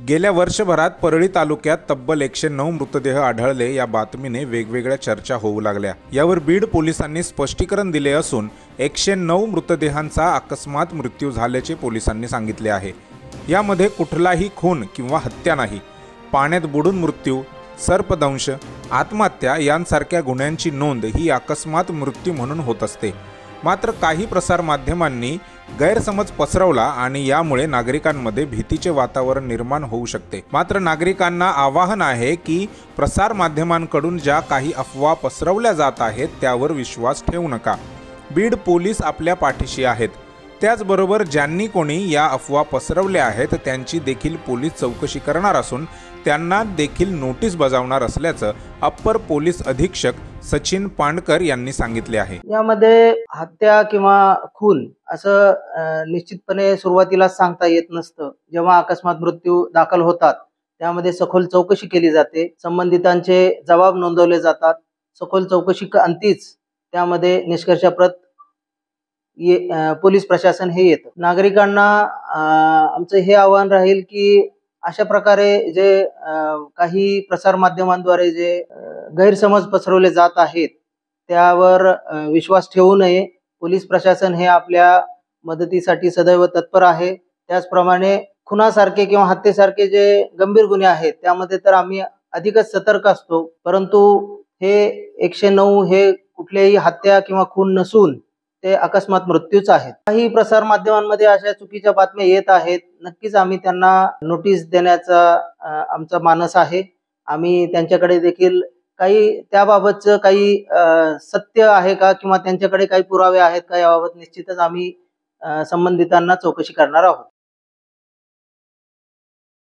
गेल्या वर्षभरात परळी तालुक्यात तब्बल 109 मृतदेह आढळले या बातमीने वेगवेगळ्या चर्चा होऊ लागल्या। यावर बीड पोलिसांनी स्पष्टीकरण दिले असून 109 मृतदेहांचा अकस्मात मृत्यू झाल्याचे पोलिसांनी सांगितले आहे। यामध्ये कुठलाही खून किंवा हत्या नाही। पाण्यात बुडून मृत्यू, सर्पदंश, आत्महत्या यांसारख्या गुन्ह्यांची नोंद ही अकस्मात मृत्यू म्हणून होत असते। मात्र काही प्रसार माध्यमांनी गैरसमज पसरवला आणि यामुळे नागरिकांमध्ये भीतीचे वातावरण निर्माण होऊ शकते। मात्र नागरिकांना आवाहन आहे की प्रसार माध्यमांकडून ज्या काही अफवा पसरवल्या जात आहेत त्यावर विश्वास ठेवू नका। बीड पोलीस आपल्या पाठीशी आहेत। त्याचबरोबर ज्यांनी कोणी या अफवा पसरवल्या आहेत त्यांची देखील पोलीस चौकशी करणार असून त्यांना देखील नोटीस बजावणार असल्याचं अप्पर पोलीस अधीक्षक सचिन पांडकर यांनी सांगितले आहे। यामध्ये हत्या किंवा खून असं निश्चितपणे सुरुवातीला सांगता येत नसतं। जेव्हा अकस्मात मृत्यू दाखल होतात त्यामध्ये सखोल चौकशी केली जाते, संबंधितांचे जबाब नोंदवले जातात। सखोल चौकशी अंतीच त्यामध्ये निष्कर्षाप्रत पोलीस प्रशासन हे येतं। नागरिकांना आमचं हे आवाहन राहील की अशा प्रकारे जे काही प्रसार माध्यमांद्वारे जे गैरसमज पसरवले जात आहेत त्यावर विश्वास ठेवू नये। पोलीस प्रशासन हे आपल्या मदतीसाठी सदैव तत्पर आहे। त्याचप्रमाणे खुनासारखे किंवा हत्येसारखे जे गंभीर गुन्हे आहेत त्यामध्ये तर आम्ही अधिकच सतर्क असतो, परंतु हे 109 हे कुठल्याही हत्या किंवा खून नसून ते अकस्मात मृत्यूच आहेत। काही प्रसार माध्यमांमध्ये अशा चुकीच्या बातम्या येत आहेत। नक्कीच आम्ही त्यांना नोटीस देण्याचा आमचा मानस आहे। आम्ही त्यांच्याकडे देखील काही त्याबाबतचं काही सत्य आहे का किंवा त्यांच्याकडे काही पुरावे आहेत का याबाबत निश्चितच आम्ही संबंधितांना चौकशी करणार आहोत।